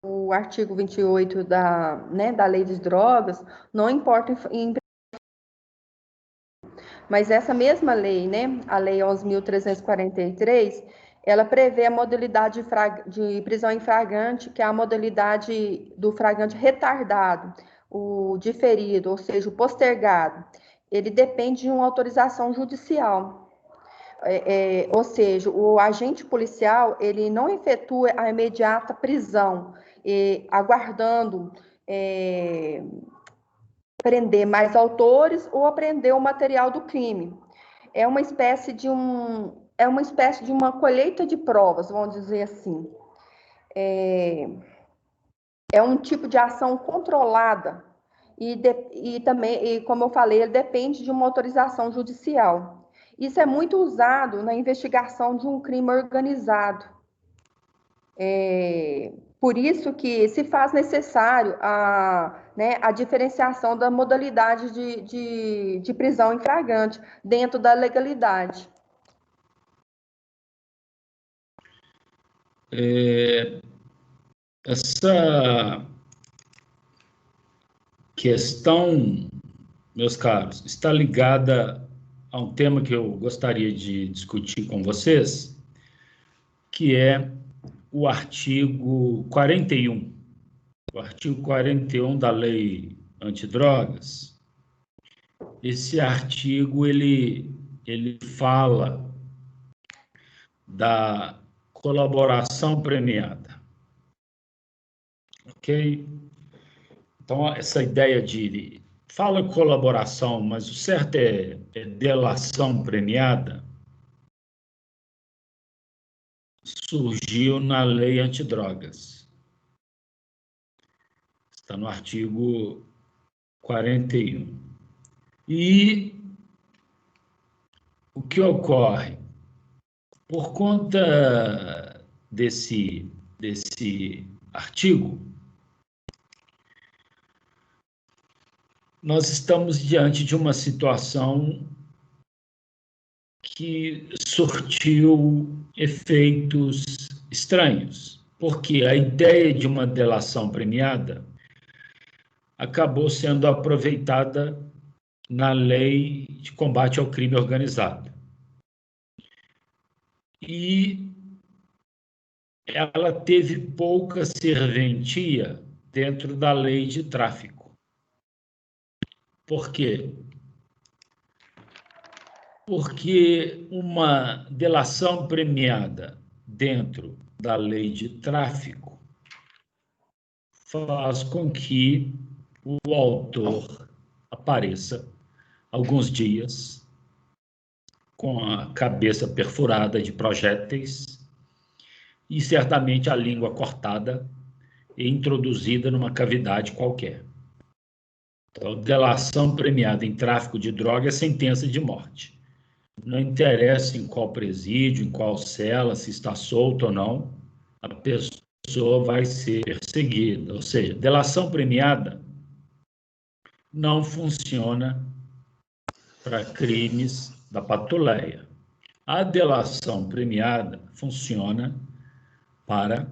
o artigo 28 da Lei de Drogas, não importa mas essa mesma lei, né, a Lei 11.343, ela prevê a modalidade de prisão em flagrante, que é a modalidade do flagrante retardado, o diferido, ou seja, o postergado. Ele depende de uma autorização judicial. Ou seja, o agente policial, ele não efetua a imediata prisão, aguardando prender mais autores ou apreender o material do crime. É uma espécie de uma colheita de provas, vamos dizer assim. É um tipo de ação controlada e também, como eu falei, ele depende de uma autorização judicial. Isso é muito usado na investigação de um crime organizado. Por isso que se faz necessário a diferenciação da modalidade de prisão em flagrante dentro da legalidade. Essa questão, meus caros, está ligada a um tema que eu gostaria de discutir com vocês, que é o artigo 41. O artigo 41 da Lei Antidrogas. Esse artigo, ele fala da colaboração premiada. Ok? Então, essa ideia de... Fala colaboração, mas o certo é delação premiada, surgiu na Lei Antidrogas. Está no artigo 41. E o que ocorre? Por conta desse artigo, nós estamos diante de uma situação que surtiu efeitos estranhos, porque a ideia de uma delação premiada acabou sendo aproveitada na Lei de Combate ao Crime Organizado. E ela teve pouca serventia dentro da Lei de Tráfico. Por quê? Porque uma delação premiada dentro da Lei de Tráfico faz com que o autor apareça alguns dias com a cabeça perfurada de projéteis e certamente a língua cortada e introduzida numa cavidade qualquer. Então, delação premiada em tráfico de droga é sentença de morte. Não interessa em qual presídio, em qual cela, se está solto ou não, a pessoa vai ser perseguida. Ou seja, delação premiada não funciona para crimes da patuleia. A delação premiada funciona para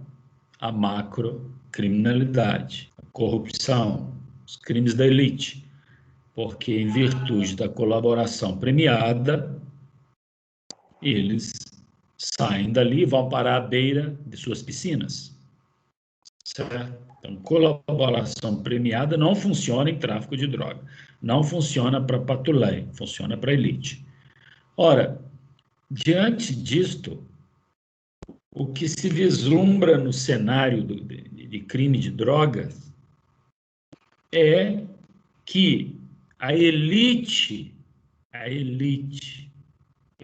a macrocriminalidade, a corrupção, os crimes da elite, porque em virtude da colaboração premiada, eles saem dali e vão parar à beira de suas piscinas. Certo? Então, colaboração premiada não funciona em tráfico de droga. Não funciona para patuleia, funciona para elite. Ora, diante disto, o que se vislumbra no cenário de crime de drogas é que a elite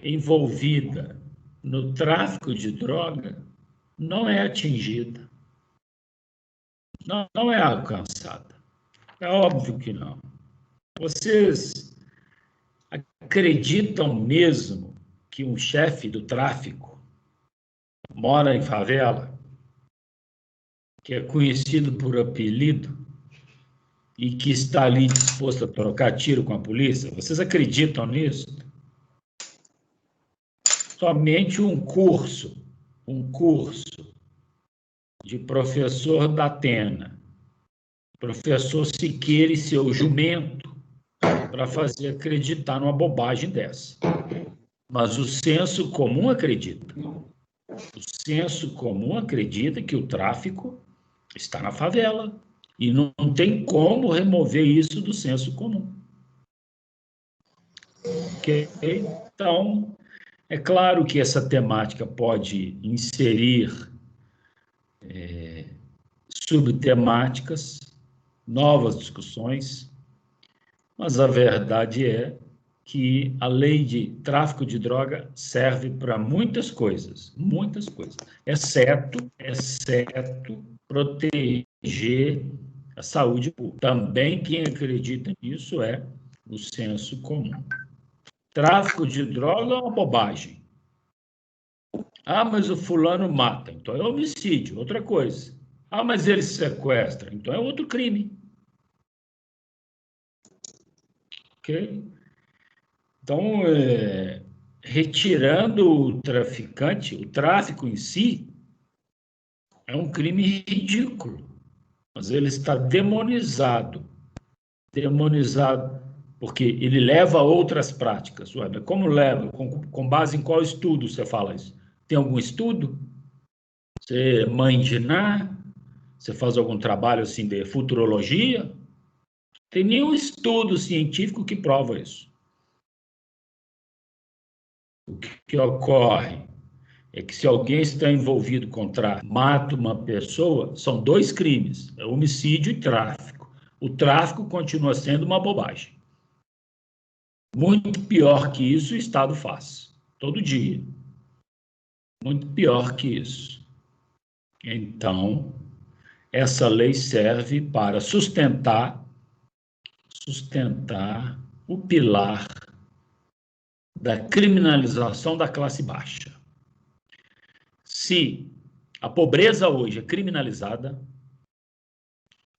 envolvida no tráfico de droga não é atingida, não é alcançada. É óbvio que não. Vocês acreditam mesmo que um chefe do tráfico mora em favela, que é conhecido por apelido e que está ali disposto a trocar tiro com a polícia? Vocês acreditam nisso? Somente um curso de professor da Atena, professor Siqueira e seu jumento, para fazer acreditar numa bobagem dessa. Mas o senso comum acredita. O senso comum acredita que o tráfico está na favela. E não tem como remover isso do senso comum. Okay? Então, é claro que essa temática pode inserir subtemáticas, novas discussões, mas a verdade é que a lei de tráfico de droga serve para muitas coisas, exceto proteger a saúde pública. Também quem acredita nisso é o senso comum. Tráfico de droga é uma bobagem. Ah, mas o fulano mata, então é homicídio, outra coisa. Ah, mas ele sequestra, então é outro crime. Ok? Então, retirando o traficante, o tráfico em si é um crime ridículo, mas ele está demonizado porque ele leva a outras práticas. Ué, mas como leva? Com base em qual estudo você fala isso? Tem algum estudo? Você é mãe de Ná? Você faz algum trabalho assim de futurologia? Tem nenhum estudo científico que prova isso. O que ocorre é que se alguém está envolvido com tráfico, mata uma pessoa, são dois crimes, é homicídio e tráfico. O tráfico continua sendo uma bobagem. Muito pior que isso o Estado faz, todo dia. Muito pior que isso. Então, essa lei serve para sustentar o pilar da criminalização da classe baixa. Se a pobreza hoje é criminalizada,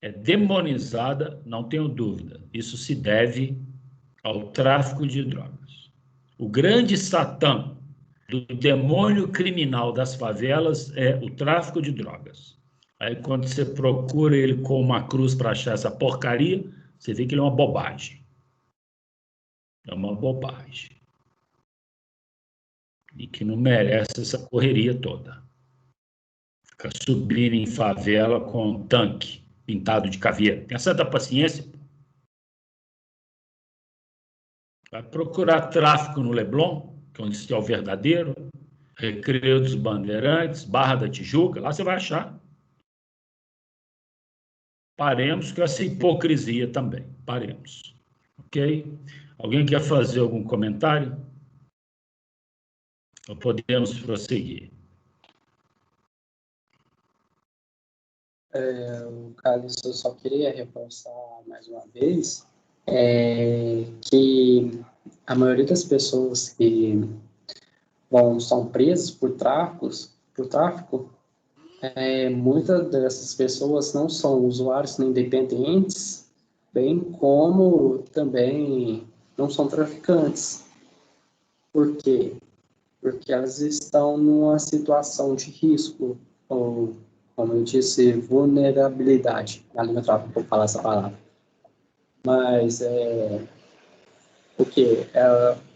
é demonizada, não tenho dúvida. Isso se deve ao tráfico de drogas. O grande satã do demônio criminal das favelas é o tráfico de drogas. Aí, quando você procura ele com uma cruz para achar essa porcaria, você vê que ele é uma bobagem. É uma bobagem. E que não merece essa correria toda. Fica subindo em favela com um tanque pintado de caveira. Tenha santa paciência. Vai procurar tráfico no Leblon, que é onde é o verdadeiro, Recreio dos Bandeirantes, Barra da Tijuca, lá você vai achar. Paremos com essa hipocrisia também. Paremos. Ok? Alguém quer fazer algum comentário? Ou podemos prosseguir? Carlos, eu só queria reforçar mais uma vez que a maioria das pessoas que são presas por tráfico, muitas dessas pessoas não são usuários nem dependentes, bem como também não são traficantes. Por quê? Porque elas estão numa situação de risco, ou, como eu disse, vulnerabilidade. A língua trava um pouco falar essa palavra. Mas o que?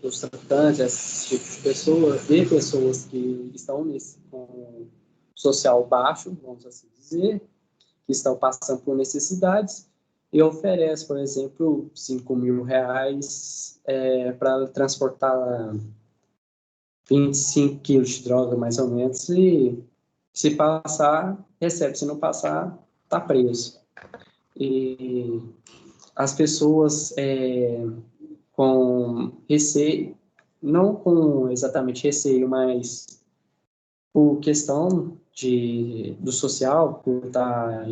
Os traficantes, esse tipo de pessoas, vê pessoas que estão nesse social baixo, vamos assim dizer, que estão passando por necessidades, e oferece, por exemplo, R$5.000 para transportar 25 quilos de droga, mais ou menos, e se passar, recebe, se não passar, está preso. E as pessoas com receio, não com exatamente receio, mas por questão do social, por estar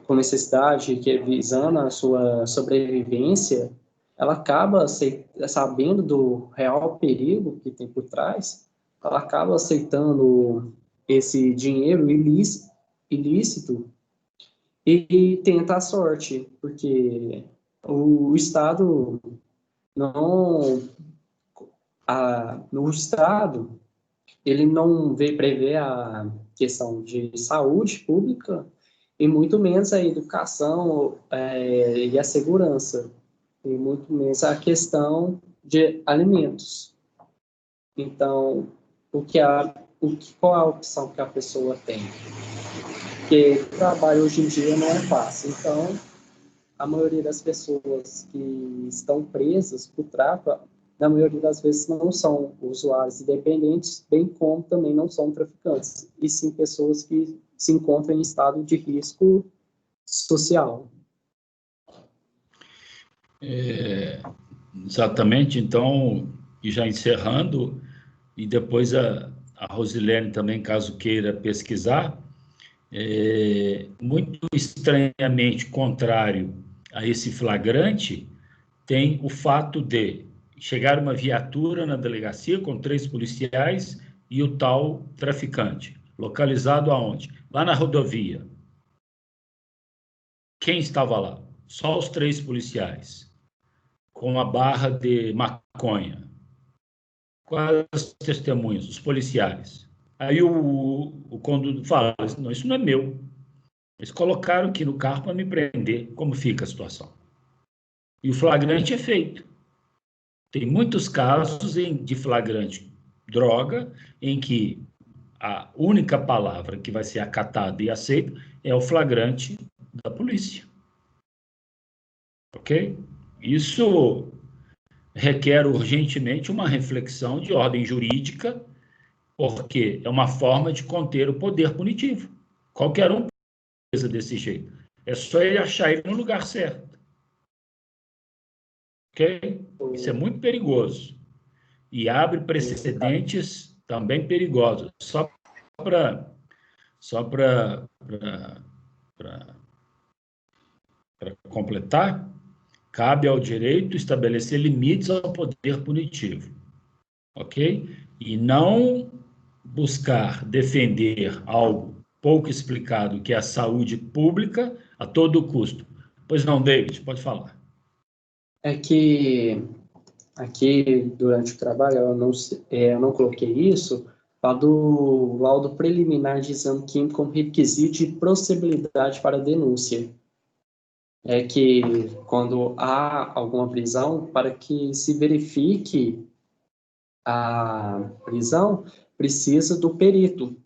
com necessidade, visando a sua sobrevivência, ela acaba sabendo do real perigo que tem por trás, ela acaba aceitando esse dinheiro ilícito e tenta a sorte, porque o Estado no Estado ele não prevê questão de saúde pública e muito menos a educação e a segurança, e muito menos a questão de alimentos. Então, qual é a opção que a pessoa tem? Porque o trabalho hoje em dia não é fácil. Então, a maioria das pessoas que estão presas por tráfico, na maioria das vezes não são usuários independentes, bem como também não são traficantes, e sim pessoas que se encontram em estado de risco social. Exatamente, então, e já encerrando, e depois a Rosilene também, caso queira pesquisar, muito estranhamente contrário a esse flagrante, tem o fato de chegar uma viatura na delegacia com 3 policiais e o tal traficante. Localizado aonde? Lá na rodovia. Quem estava lá? Só os 3 policiais, com a barra de maconha. Quais as testemunhas? Os policiais. Aí o condutor fala, não, isso não é meu. Eles colocaram aqui no carro para me prender. Como fica a situação? E o flagrante é feito. Tem muitos casos de flagrante droga, em que a única palavra que vai ser acatada e aceita é o flagrante da polícia. Ok? Isso requer urgentemente uma reflexão de ordem jurídica, porque é uma forma de conter o poder punitivo. Qualquer um pensa desse jeito. É só ele achar ele no lugar certo. Ok? Isso é muito perigoso. E abre precedentes também perigosos. Só para completar, cabe ao direito estabelecer limites ao poder punitivo, ok? E não buscar defender algo pouco explicado, que é a saúde pública, a todo custo. Pois não, David, pode falar. É que aqui, durante o trabalho, eu não coloquei isso, lá do laudo preliminar de exame químico como requisito de procedibilidade para denúncia. É que quando há alguma prisão, para que se verifique a prisão, precisa do perito,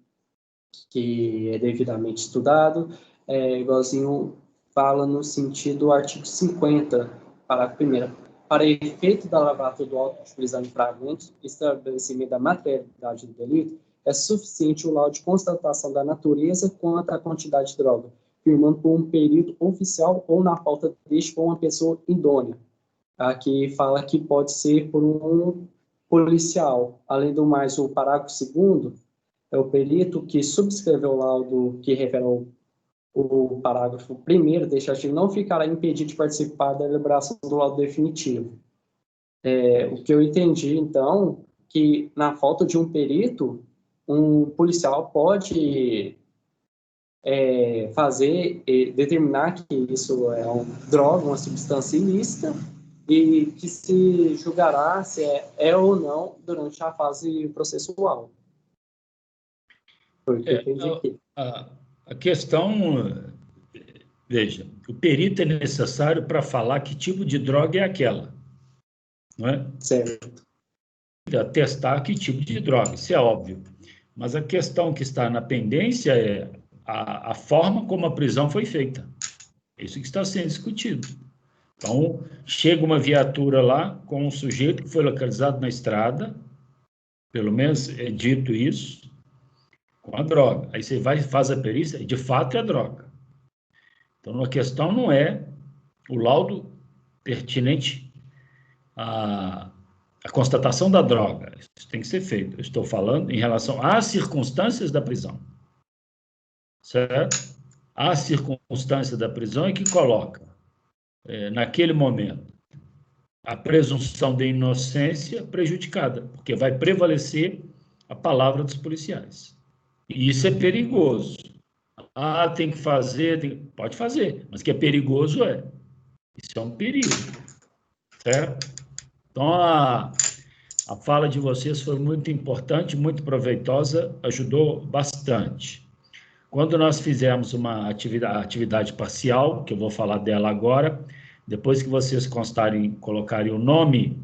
que é devidamente estudado, igualzinho fala no sentido do artigo 50, parágrafo 1º. Para efeito da lavratura do auto de prisão em flagrante, estabelecimento da materialidade do delito, é suficiente o laudo de constatação da natureza quanto à quantidade de droga, firmando por um perito oficial ou, na falta deste, por uma pessoa idônea. Aqui fala que pode ser por um policial. Além do mais, o parágrafo 2º é o perito que subscreveu o laudo que refere o parágrafo 1º deste artigo não ficará impedido de participar da elaboração do laudo definitivo. O que eu entendi, então, que na falta de um perito, um policial pode determinar que isso é uma droga, uma substância ilícita, e que se julgará se é ou não durante a fase processual. A questão, veja, o perito é necessário para falar que tipo de droga é aquela, não é? Certo. Testar que tipo de droga, isso é óbvio. Mas a questão que está na pendência é a forma como a prisão foi feita. É isso que está sendo discutido. Então, chega uma viatura lá com um sujeito que foi localizado na estrada, pelo menos é dito isso, com a droga. Aí você vai e faz a perícia, e de fato é droga. Então, a questão não é o laudo pertinente à constatação da droga. Isso tem que ser feito. Eu estou falando em relação às circunstâncias da prisão. Certo? A circunstância da prisão é que coloca, naquele momento, a presunção de inocência prejudicada, porque vai prevalecer a palavra dos policiais. E isso é perigoso. Tem que fazer, pode fazer, mas que é perigoso Isso é um perigo, certo? Então, a fala de vocês foi muito importante, muito proveitosa, ajudou bastante. Quando nós fizermos uma atividade parcial, que eu vou falar dela agora, depois que vocês colocarem o nome,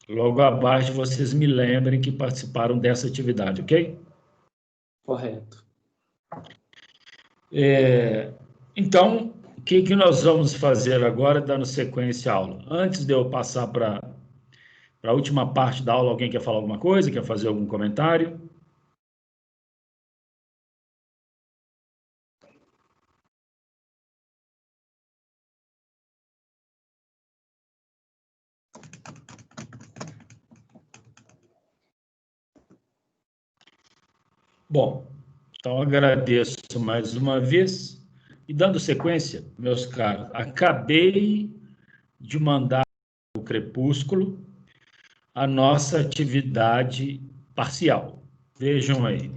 logo abaixo vocês me lembrem que participaram dessa atividade, ok? Correto. Então, o que nós vamos fazer agora, dando sequência à aula? Antes de eu passar para a última parte da aula, alguém quer falar alguma coisa? Quer fazer algum comentário? Bom, então agradeço mais uma vez e dando sequência, meus caros, acabei de mandar o Crepúsculo a nossa atividade parcial. Vejam aí.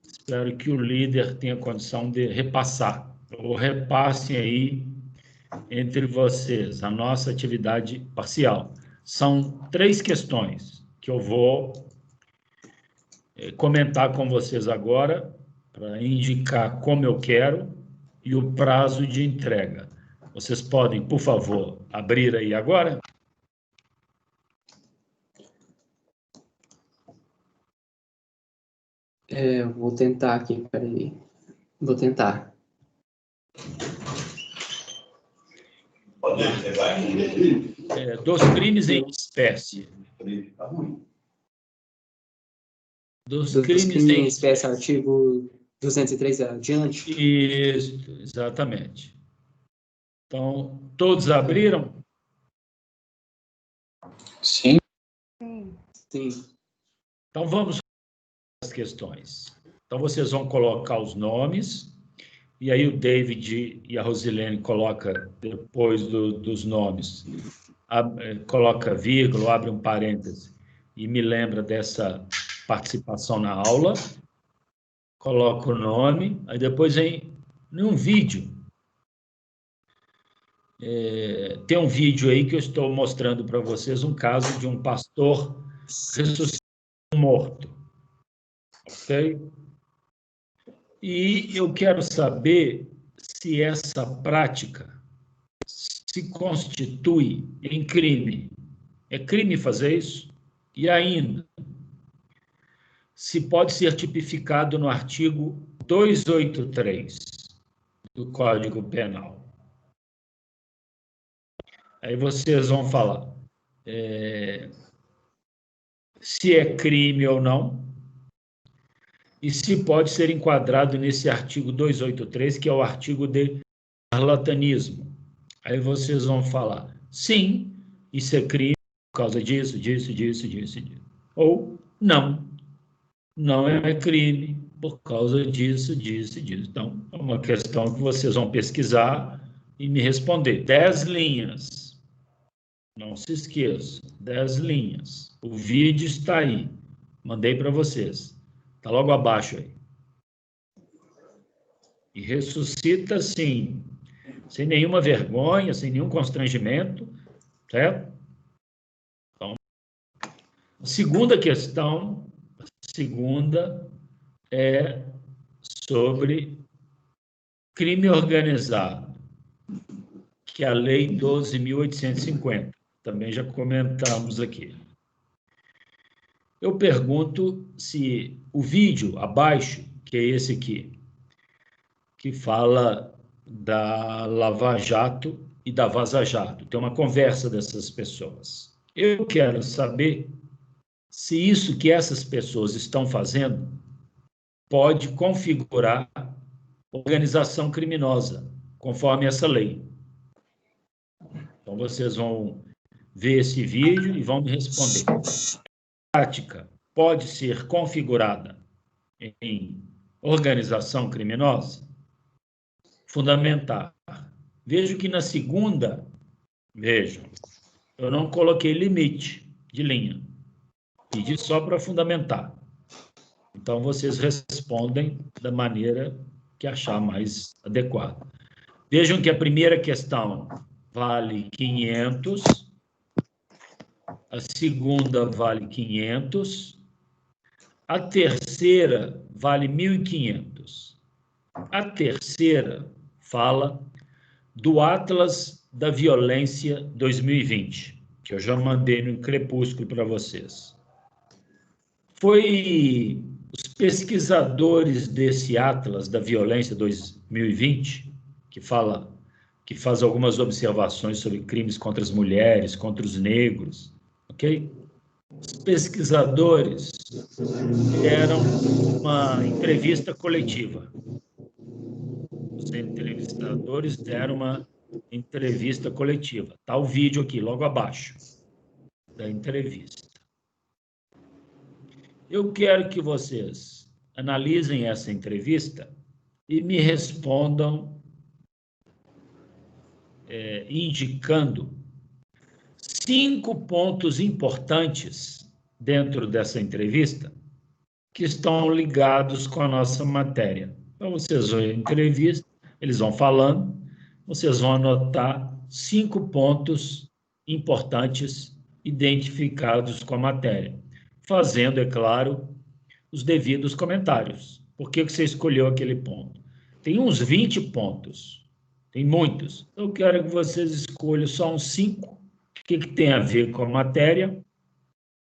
Espero que o líder tenha condição de repassar, ou repassem aí entre vocês a nossa atividade parcial. São 3 questões que eu vou comentar com vocês agora, para indicar como eu quero e o prazo de entrega. Vocês podem, por favor, abrir aí agora? Vou tentar aqui, peraí. Vou tentar. Dos crimes em espécie. Dos crimes em espécie, artigo 203 adiante. Isso, exatamente. Então, todos abriram? Sim. Sim. Então, vamos às questões. Então, vocês vão colocar os nomes, e aí o David e a Rosilene coloca depois dos nomes, coloca vírgula, abre um parêntese, e me lembra dessa participação na aula, coloca o nome, aí depois vem num vídeo. Tem um vídeo aí que eu estou mostrando para vocês um caso de um pastor ressuscitado morto. Ok? E eu quero saber se essa prática se constitui em crime. É crime fazer isso? E ainda, se pode ser tipificado no artigo 283 do Código Penal. Aí vocês vão falar se é crime ou não, e se pode ser enquadrado nesse artigo 283, que é o artigo de charlatanismo. Aí vocês vão falar, sim, isso é crime por causa disso, disso, disso, disso, disso. Ou não, não é crime por causa disso, disso, disso. Então, é uma questão que vocês vão pesquisar e me responder. 10 linhas. Não se esqueçam, 10 linhas. O vídeo está aí. Mandei para vocês. Está logo abaixo aí. E ressuscita, sim, sem nenhuma vergonha, sem nenhum constrangimento, certo? Então, a segunda questão, é sobre crime organizado, que é a Lei 12.850. Também já comentamos aqui. Eu pergunto se o vídeo abaixo, que é esse aqui, que fala da Lava Jato e da Vaza Jato, tem uma conversa dessas pessoas. Eu quero saber se isso que essas pessoas estão fazendo pode configurar organização criminosa, conforme essa lei. Então, vocês vão ver esse vídeo e vão me responder. A prática pode ser configurada em organização criminosa? Fundamentar. Vejo que na segunda, vejam, eu não coloquei limite de linha. Pedi só para fundamentar. Então, vocês respondem da maneira que achar mais adequada. Vejam que a primeira questão vale 500, a segunda vale 500, a terceira vale 1.500. A terceira fala do Atlas da Violência 2020, que eu já mandei no Crepúsculo para vocês. Foi os pesquisadores desse Atlas da Violência 2020, que faz algumas observações sobre crimes contra as mulheres, contra os negros, ok? Os pesquisadores deram uma entrevista coletiva. Os entrevistadores deram uma entrevista coletiva. Está o vídeo aqui, logo abaixo da entrevista. Eu quero que vocês analisem essa entrevista e me respondam indicando 5 pontos importantes dentro dessa entrevista que estão ligados com a nossa matéria. Então, vocês vão em entrevista, eles vão falando, vocês vão anotar 5 pontos importantes identificados com a matéria, fazendo, é claro, os devidos comentários. Por que você escolheu aquele ponto? Tem uns 20 pontos, tem muitos. Eu quero que vocês escolham só uns 5, o que tem a ver com a matéria,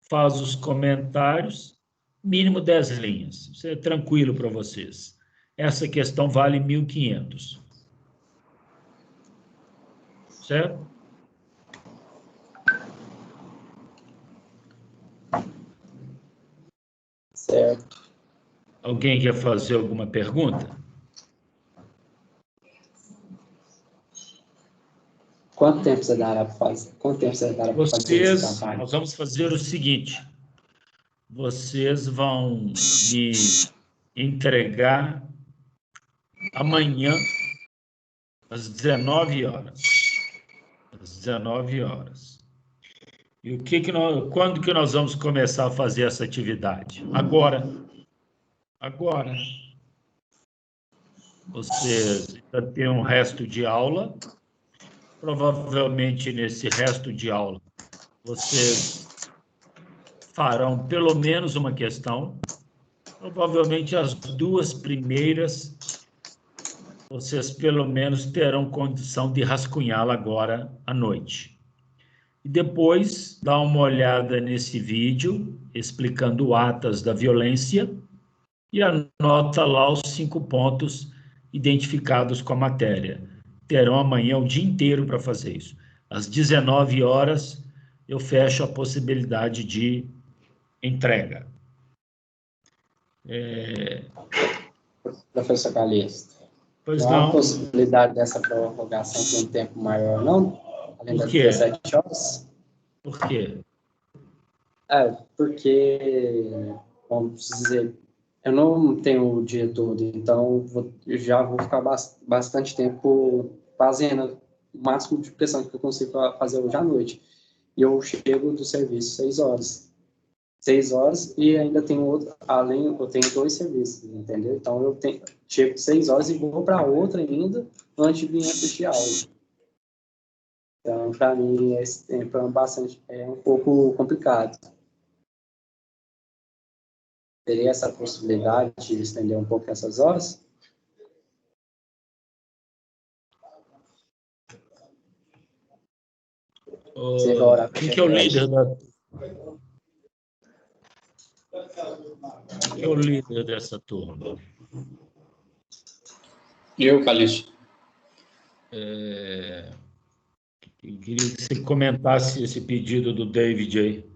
faz os comentários, mínimo 10 linhas. Isso é tranquilo para vocês. Essa questão vale 1.500. Certo? Certo. Alguém quer fazer alguma pergunta? Quanto tempo você dará para fazer? Esse trabalho? Nós vamos fazer o seguinte. Vocês vão me entregar amanhã às 19 horas. Às 19 horas. E quando que nós vamos começar a fazer essa atividade? Agora. Agora. Vocês ainda têm um resto de aula. Provavelmente, nesse resto de aula, vocês farão pelo menos uma questão. Provavelmente, as 2 primeiras, vocês pelo menos terão condição de rascunhá-la agora à noite. E depois, dá uma olhada nesse vídeo, explicando o Atlas da Violência, e anota lá os 5 pontos identificados com a matéria. Terão amanhã o dia inteiro para fazer isso. Às 19 horas, eu fecho a possibilidade de entrega. Professor Calixto, Pois não há não. possibilidade dessa prorrogação por um tempo maior, não? Além das 17 horas? Por quê? Porque, vamos dizer, eu não tenho o dia todo, então eu já vou ficar bastante tempo fazendo o máximo de questão que eu consigo fazer hoje à noite. E eu chego do serviço 6 horas. 6 horas e ainda tenho outro, eu tenho 2 serviços, entendeu? Então eu chego 6 horas e vou para outra ainda antes de vir assistir a aula. Então, para mim, esse tempo é um pouco complicado. Teria essa possibilidade de estender um pouco essas horas? Quem que é o líder Quem é o líder dessa turma? Eu, Calixto. Eu queria que você comentasse esse pedido do David aí.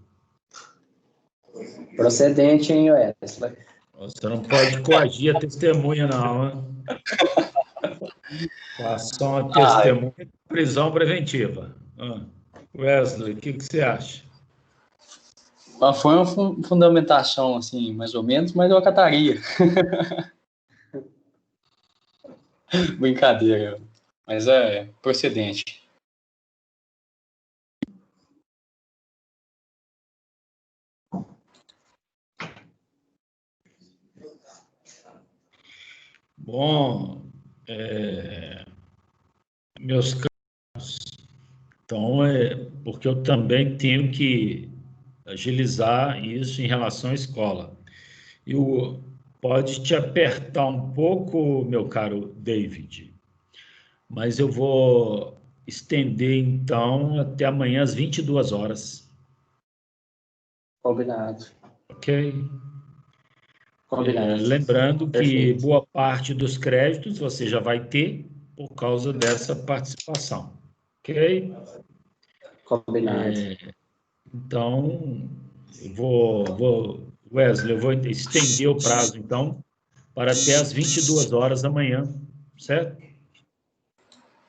Procedente, hein, Wesley? Você não pode coagir a testemunha, não, hein? Coação a testemunha e prisão preventiva. Wesley, o que você acha? Foi uma fundamentação, assim, mais ou menos, mas eu acataria. Brincadeira, mas é procedente. Bom, meus caros, então porque eu também tenho que agilizar isso em relação à escola. E pode te apertar um pouco, meu caro David, mas eu vou estender, então, até amanhã às 22 horas. Combinado. Ok? Combinado. Lembrando que Perfeito. boa parte dos créditos você já vai ter por causa dessa participação. Ok? Combinado. Então, Wesley, eu vou estender o prazo, então, para até às 22 horas da manhã, certo?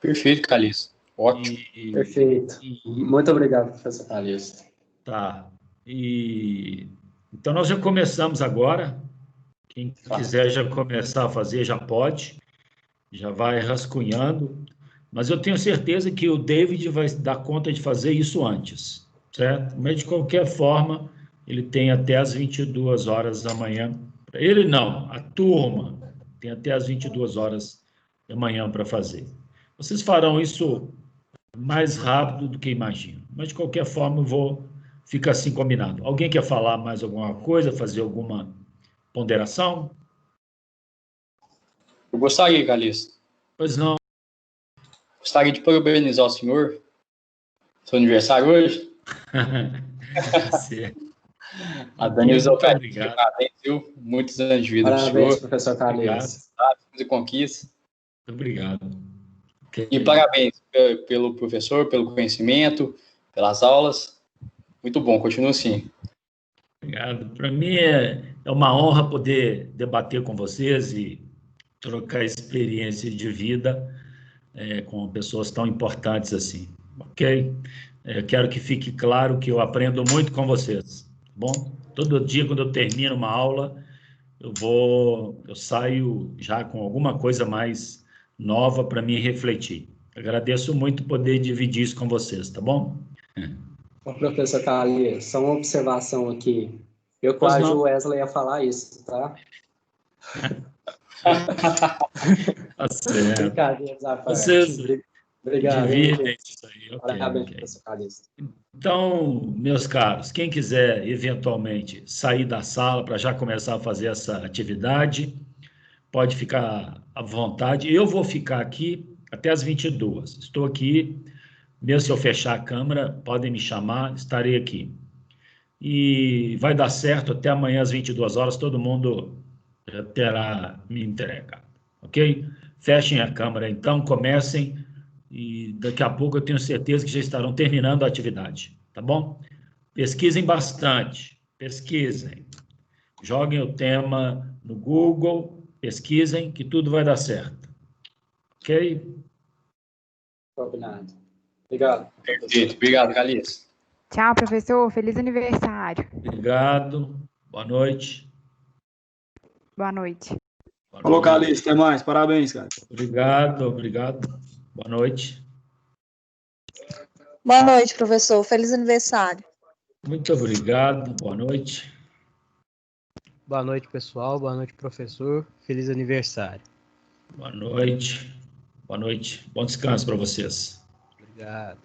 Perfeito, Calixto. Ótimo. Perfeito. Muito obrigado, professor Calixto. Tá. Então, nós já começamos agora. Quem quiser já começar a fazer, já pode. Já vai rascunhando. Mas eu tenho certeza que o David vai dar conta de fazer isso antes, certo? Mas, de qualquer forma, ele tem até as 22 horas da manhã. Ele não, a turma tem até as 22 horas da manhã para fazer. Vocês farão isso mais rápido do que imagino. Mas, de qualquer forma, fica assim combinado. Alguém quer falar mais alguma coisa, fazer alguma ponderação? Eu gostaria, Calixto. Pois não. Gostaria de parabenizar o senhor. Seu aniversário hoje. Certo. A Danilza, Muito obrigado. Parabéns, viu? Muitos anos de vida para o Parabéns, senhor. professor Calixto. E conquistas. Muito obrigado. Okay. E parabéns pelo professor, pelo conhecimento, pelas aulas. Muito bom, continua assim. Obrigado. Para mim é uma honra poder debater com vocês e trocar experiência de vida com pessoas tão importantes assim, ok? Quero que fique claro que eu aprendo muito com vocês, tá bom? Todo dia, quando eu termino uma aula, eu saio já com alguma coisa mais nova para me refletir. Agradeço muito poder dividir isso com vocês, tá bom? Professor Calixto, só uma observação aqui. Eu Pois quase não. o Wesley ia falar isso, tá? Tá certo. Brincadeiras à parte. Vocês Obrigado. dividem isso aí. Ok. Professor Calixto. Então, meus caros, quem quiser eventualmente sair da sala para já começar a fazer essa atividade, pode ficar à vontade. Eu vou ficar aqui até as 22. Estou aqui, mesmo se eu fechar a câmera, podem me chamar, estarei aqui. E vai dar certo, até amanhã às 22 horas, todo mundo já terá me entregado, ok? Fechem a câmera então, comecem, e daqui a pouco eu tenho certeza que já estarão terminando a atividade, tá bom? Pesquisem bastante, pesquisem. Joguem o tema no Google, pesquisem, que tudo vai dar certo, ok? Combinado. Obrigado. Perfeito, obrigado, Calixto. Tchau, professor. Feliz aniversário. Obrigado, boa noite. Boa noite. Falou, Calixto, até mais. Parabéns, cara. Obrigado. Boa noite. Boa noite, professor. Feliz aniversário. Muito obrigado. Boa noite. Boa noite, pessoal. Boa noite, professor. Feliz aniversário. Boa noite. Bom descanso para vocês. Obrigado.